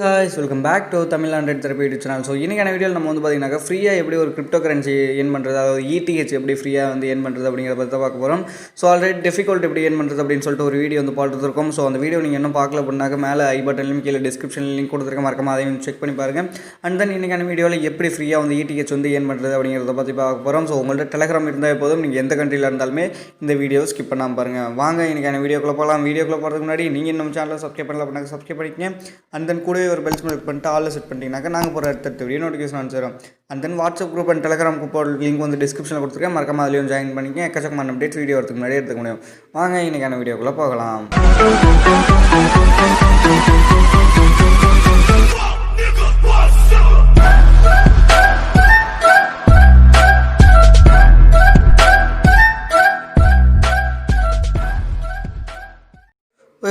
guys, welcome back to TamilAndroidTheraphy YouTube channel. So இன்னைக்கான வீடியோல நம்ம வந்து பாத்தீங்கன்னா ஃப்ரீயா எப்படி ஒரு கிரிப்டோ கரன்சி ஏர்ன் பண்றது, அதாவது ETH எப்படி ஃப்ரீயா வந்து ஏர்ன் பண்றது அப்படிங்கறத பத்தி தான் பார்க்க போறோம். ஸோ ஆல்ரெடி டிஃபிகல்ட் எப்படி ஏர்ன் பண்றது அப்படின்னு சொல்லிட்டு ஒரு வீடியோ வந்து போட்டுருக்கோம். ஸோ அந்த வீடியோ நீங்க இன்னும் பார்க்கல அப்படின்னாக்க மேலே ஐ பட்டன்லையும் கீழே டிஸ்கிரிப்ஷன்ல லிங்க் கொடுத்துருக்கேன், மறக்காம அதையும் செக் பண்ணி பாருங்க. அண்ட் தென் இன்னைக்கான வீடியோல எப்படி ஃப்ரீயா வந்து ETH வந்து ஏர்ன் பண்றது அப்படிங்கறத பத்தி பார்க்க போறோம். ஸோ உங்கள்ட்ட டெலிகிராம் இருந்தால் போதும், நீங்க எந்த கண்ட்ரில இருந்தாலுமே இந்த வீடியோ ஸ்கிப் பண்ணாம பாருங்க. வாங்க இன்னைக்கான வீடியோக்குள்ள போகலாம். வீடியோக்குள்ள போறதுக்கு முன்னாடி நீங்க நம்ம சேனலை சப்ஸ்கிரைப் பண்ணல அப்படின்னா சப்ஸ்கிரைப் பண்ணிக்கங்க. அண்ட் தென் கூடவே ஒரு பெல் சிம்பல் பண்ணிட்டு ஆல் செட் பண்ணிட்டீங்கன்னாக்கா நாங்கள் போகிற அடுத்த வீடியோ நோட்டிஃபிகேஷன் அனுப்பிச்சிடும். And then WhatsApp group and Telegram group link வந்து டிஸ்கிரிப்ஷனில் கொடுத்துருக்கேன், மறக்காம அதுலேயும் ஜாயின் பண்ணிக்க. எக்கச்சக்கமான அப்டேட்ஸ் வீடியோ வரதுக்கு முன்னாடி எடுத்துக்க முடியும். வாங்க இன்னைக்கான வீடியோக்குள்ளே போகலாம்.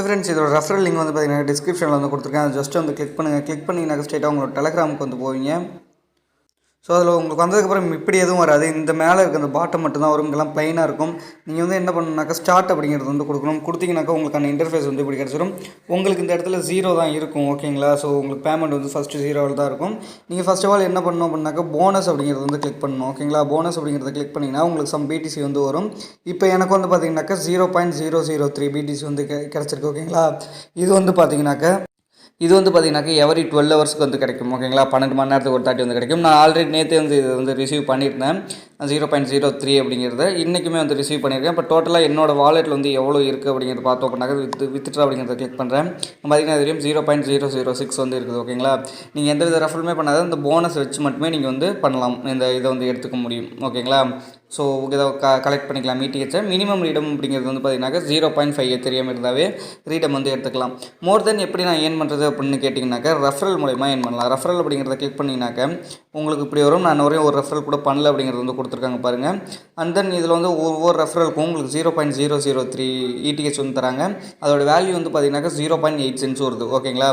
ஃப்ரெண்ட்ஸ், இதோட ரெஃபரல் லிங்க் வந்து பார்த்தீங்கன்னா டிஸ்கிரிப்ஷனில் வந்து கொடுத்துருக்கேன். அது ஜஸ்ட் வந்து கிளிக் பண்ணுங்கள். கிளிக் பண்ணிங்கனாக்க ஸ்ட்ரெயிட்டாக உங்களோட டெலிகிராமுக்கு வந்து போவீங்க. ஸோ அதில் உங்களுக்கு வந்ததுக்கப்புறம் இப்படி எதுவும் வராது. இந்த மேலே இருக்க அந்த பாட்டம் மட்டும்தான் வரும். இங்கெல்லாம் ப்ளைனாக இருக்கும். நீங்கள் வந்து என்ன பண்ணணுனாக்கா ஸ்டார்ட் அப்படிங்கிறது வந்து கொடுக்கணும். கொடுத்தீங்கன்னாக்கா உங்களுக்கு அந்த இன்டர்ஃபேஸ் வந்து இப்படி கிடச்சிடும். உங்களுக்கு இந்த இடத்துல 0 தான் இருக்கும், ஓகேங்களா? ஸோ உங்களுக்கு பேமெண்ட் வந்து ஃபஸ்ட்டு 0 தான் இருக்கும். நீங்கள் ஃபஸ்ட் ஆஃப் ஆல் என்ன பண்ணணும் அப்படின்னாக்கா போனஸ் அப்படிங்கிறது வந்து கிளிக் பண்ணணும், ஓகேங்களா? போனஸ் அப்படிங்கிறத கிளிக் பண்ணிங்கன்னா உங்களுக்கு சம் BTC வந்து வரும். இப்போ எனக்கு வந்து பார்த்தீங்கன்னாக்கா 0.003 BTC வந்து கிடச்சிருக்கு, ஓகேங்களா? இது வந்து பார்த்தீங்கன்னாக்கா எவரி 12 ஹவர்ஸ்க்கு வந்து கிடைக்கும், ஓகேங்களா? 12 மணி நேரத்துக்கு ஒரு தாட்டி வந்து கிடைக்கும். நான் ஆல்ரெடி நேற்றே வந்து இது வந்து ரிசீவ் பண்ணியிருந்தேன் 0.03 அப்படிங்கிறத. இன்றைக்குமே வந்து ரிசீவ் பண்ணியிருக்கேன். இப்போ டோட்டலாக என்னோட வாலெட்டில் வந்து எவ்வளோ இருக்குது அப்படிங்கிறது பார்த்தோம் அப்படின்னாக்க வித்ட்ரா அப்படிங்கிறத கிளிக் பண்ணுறேன். பார்த்தீங்கன்னா தெரியும் 0.006 வந்து இருக்குது, ஓகேங்களா? நீங்கள் எந்த வித ரெஃபருமே பண்ணாத இந்த போனஸ் வச்சு மட்டுமே நீங்கள் வந்து பண்ணலாம், இந்த இதை வந்து எடுத்துக்க முடியும், ஓகேங்களா? ஸோ இதை கலெக்ட் பண்ணிக்கலாம். ETH மினிமம் ரீடம் அப்படிங்கிறது வந்து பார்த்தீங்கன்னாக்கா 0.5 தெரியாமல் இருந்தாவே ரீடம் வந்து எடுத்துக்கலாம். மோர் தென் எப்படி நான் ஏர்ன் பண்ணுறது அப்படின்னு கேட்டிங்கனாக்கா ரெஃபரல் மூலமா ஏர்ன் பண்ணலாம். ரெஃபரல் அப்படிங்கிறத கிளிக் பண்ணிங்கனாக்கா உங்களுக்கு இப்படி வரும். நான் வரையும் ஒரு ரெஃபரல் கூட பண்ணல அப்படிங்கிறது வந்து கொடுத்துருக்காங்க பாருங்கள். அண்ட் தென் இதில் வந்து ஒவ்வொரு ரெஃபரலுக்கும் உங்களுக்கு 0.003 ETH வந்து தராங்க. அதோட வேல்யூ வந்து பார்த்தீங்கன்னாக்கா 0.8 சென்ட்ஸ் வருது, ஓகேங்களா?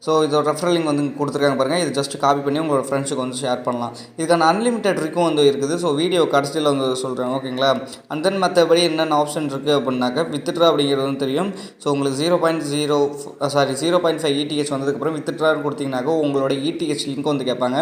ஸோ இதோட ரெஃபரல் லிங்க் வந்து கொடுத்துருக்காங்க பாருங்கள். இது ஜஸ்ட் காப்பி பண்ணி உங்களோட ஃப்ரெண்ட்ஸுக்கு வந்து ஷேர் பண்ணலாம். இதுக்கான அன்லிமிட்டட் ரிக்கும் வந்து இருக்குது. ஸோ வீடியோ கடைசியில் வந்து சொல்கிறேன், ஓகேங்களா? அண்ட் தென் மற்றபடி என்னென்ன ஆப்ஷன் இருக்குது அப்படின்னாக்கா வித்ட்ரா அப்படிங்கிறது வந்து தெரியும். ஸோ உங்களுக்கு 0.5 ETH வந்ததுக்கப்புறம் வித்ட்ரான்னு கொடுத்தீங்கன்னாக்கா உங்களோட ETH லிங்க் வந்து கேட்பாங்க.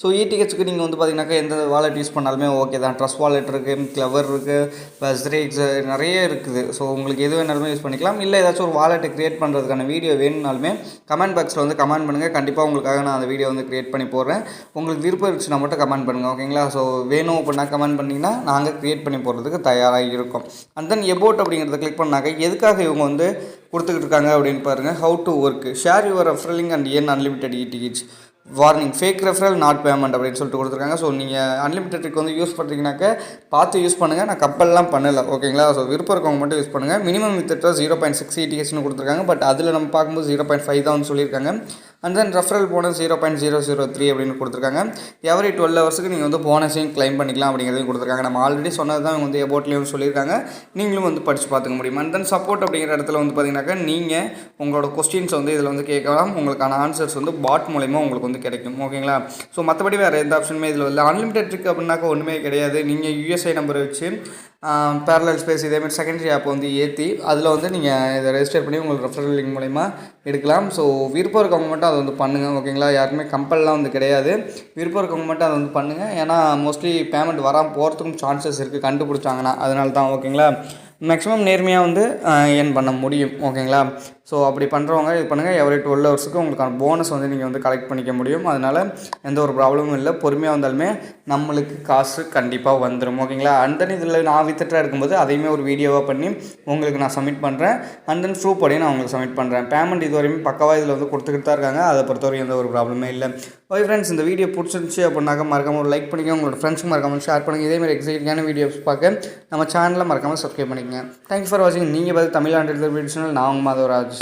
ஸோ ETHக்கு நீங்கள் வந்து பார்த்தீங்கன்னாக்கா எந்த வாலெட் யூஸ் பண்ணாலுமே ஓகே தான். ட்ரஸ்ட் வாலெட் இருக்குது, கிளவர் இருக்குது, பஸ்ரேக்ஸ் நிறைய இருக்குது. ஸோ உங்களுக்கு எது வேணாலுமே யூஸ் பண்ணிக்கலாம். இல்லை ஏதாச்சும் ஒரு வாலெட்டை க்ரியேட் பண்ணுறதுக்கான வீடியோ வேணும்னாலுமே கமெண்ட் பாக்ஸில் வந்து கமெண்ட் பண்ணுங்கள். கண்டிப்பாக உங்களுக்காக நான் அந்த வீடியோ வந்து க்ரியேட் பண்ணி போடுறேன். உங்களுக்கு விருப்பம் இருந்துச்சுன்னா மட்டும் கமெண்ட் பண்ணுங்கள், ஓகேங்களா? ஸோ வேணும் அப்படின்னா கமெண்ட் பண்ணிங்கன்னா நாங்கள் க்ரியேட் பண்ணி போடுறதுக்கு தயாராக இருக்கும். அண்ட் தென் எபோட் அப்படிங்கிறத கிளிக் பண்ணாக்க எதுக்காக இவங்க வந்து கொடுத்துக்கிட்டு இருக்காங்க அப்படின்னு பாருங்கள். How to work, share your referring and earn unlimited ETH. Warning, fake referral not payment அப்படின்னு சொல்லிட்டு கொடுத்துருக்காங்க. ஸோ நீங்கள் அன்லிமிட்டெட்க்கு வந்து யூஸ் பண்ணுறீங்கனாக்க பார்த்து யூஸ் பண்ணுங்கள். நான் கப்பல்லாம் பண்ணலை, ஓகேங்களா? ஸோ விருப்பம் இருக்கவங்க மட்டும் யூஸ் பண்ணுங்கள். மினிமம் வித்ட்ரா 0.6 ETHன்னு கொடுத்துருக்காங்க. பட் அதில் நம்ம பார்க்கும்போது 0.5 தான் வந்து சொல்லியிருக்காங்க. அண்ட் தென் ரெஃபரல் போனஸ் 0.003 அப்படின்னு கொடுத்துருக்காங்க. எவரி 12 ஹவர்ஸுக்கு நீங்கள் வந்து போனஸையும் கிளைம் பண்ணிக்கலாம் அப்படிங்கிறதையும் கொடுத்துருக்காங்க. நம்ம ஆல்ரெடி சொன்னது தான் இவங்க வந்து எபோட்லேயும் சொல்லியிருக்காங்க. நீங்களும் வந்து படித்து பார்த்துக்க முடியும். அண்ட் தென் சப்போர்ட் அப்படிங்கிற இடத்துல வந்து பார்த்தீங்கன்னாக்கா நீங்கள் உங்களோட கொஸ்டின்ஸ் வந்து இதில் வந்து கேட்கலாம். உங்களுக்கான ஆன்சர்ஸ் வந்து பாட் மூலமா உங்களுக்கு வந்து கிடைக்கும், ஓகேங்களா? ஸோ மற்றபடி வேறு எந்த ஆப்ஷனுமே இதில் இல்லை. அன்லிமிட்டட் இருக்குது அப்படின்னாக்கா ஒன்றுமே கிடையாது. நீங்கள் USI நம்பரை வச்சு பேரலல் ஸ்பேஸ் இதேமாதிரி செகண்டரி ஆப் வந்து ஏற்றி அதில் வந்து நீங்கள் இதை ரெஜிஸ்டர் பண்ணி உங்களுக்கு ரெஃபரல் லிங்க் மூலமா எடுக்கலாம். ஸோ விருப்பம் இருக்கவங்க மட்டும் அதை வந்து பண்ணுங்கள், ஓகேங்களா? யாருமே கம்பல்லாம் வந்து கிடையாது. விருப்பம் இருக்கவங்க மட்டும் அதை வந்து பண்ணுங்கள். ஏன்னா மோஸ்ட்லி பேமெண்ட் வராமல் போகிறதுக்கும் சான்சஸ் இருக்குது, கண்டுபிடிச்சாங்கன்னா. அதனால தான், ஓகேங்களா? மேக்ஸிமம் நேர்மையாக வந்து ஏர்ன் பண்ண முடியும், ஓகேங்களா? ஸோ அப்படி பண்ணுறவங்க இது பண்ணுங்கள். எவரி 12 ஹவர்ஸுக்கு உங்களுக்கான போனஸ் வந்து நீங்கள் வந்து கலெக்ட் பண்ணிக்க முடியும். அதனால் எந்த ஒரு ப்ராப்ளமும் இல்லை. பொறுமையாக வந்தாலுமே நம்மளுக்கு காசு கண்டிப்பாக வந்துடும், ஓகேங்களா? அண்ட் தென் இதில் நான் வித்ட்ரா எடுக்கும்போது அதையுமே ஒரு வீடியோவாக பண்ணி உங்களுக்கு நான் சப்மிட் பண்ணுறேன். அண்ட் தென் ப்ரூஃபோடையும் நான் உங்களுக்கு சப்மிட் பண்ணுறேன். பேமெண்ட் இது வரையும் பக்கவாக இதில் வந்து கொடுத்துக்கிட்டு தான் இருக்காங்க. அதை பொறுத்தவரைக்கும் எந்த ஒரு ப்ராப்ளமே இல்லை. ஓகே ஃப்ரெண்ட்ஸ், இந்த வீடியோ பிடிச்சிருந்துச்சி அப்படின்னாக்க மறக்காமல் ஒரு லைக் பண்ணிக்கோங்க. உங்களோட ஃப்ரெண்ட்ஸுக்கு மறக்காமல் ஷேர் பண்ணுங்கள். இதேமாதிரி எக்ஸைட்டிங்கான வீடியோஸ் பார்க்க நம்ம சேனலில் மறக்காமல் சப்ஸ்கிரைப் பண்ணிக்கங்க. தேங்க்யூ ஃபார் வாட்சிங். நீங்கள் பார்த்து TamilAndroidTheraphy சேனல். நான் உங்கள் மாதவராஜ்.